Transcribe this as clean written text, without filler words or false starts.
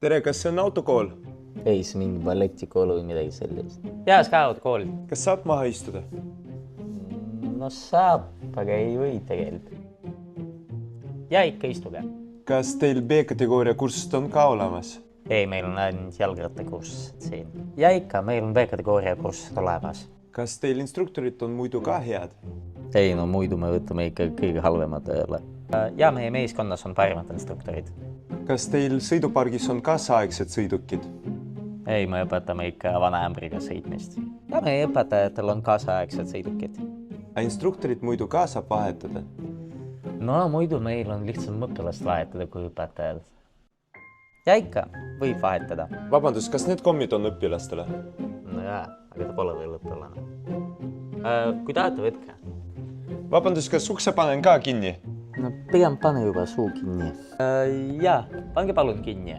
tere, kas see on autokool? Ei, see mingi balletikool või midagi sellist. Jaa, see ka autokool. Kas saab maha istuda? No saab, aga ei või tegelikult. Ja ikka istuge. Kas teil B-kategooria kursust on ka olemas? Ei, meil on ainult jalgrattakursused siin. Ja ikka, meil on B-kategooria kursused olemas. Kas teil instruktorid on muidu ka head? Ei, no muidu me võtame ikka kõige halvemad õlle. Ja meie meeskonnas on parimad instruktorid. Kas teil sõidupargis on kaasaegsed sõidukid? Ei, me õpetame ikka vana ämbriga sõitmist. Ja meie õpetajatel on kaasaegsed sõidukid. Instruktorid muidu ka saab vahetada? No muidu meil on lihtsalt mõttelast vahetada kui õpetajad. Ja ikka, võib vahetada. Vabandust, kas need kommid on õpilastele? No jaa, aga ta pole veel õpilane. Kui tahate, võtke. Vabandust, kas ukse panen ka kinni? No pigem pane juba suu kinni. Jaa, pange palun kinni.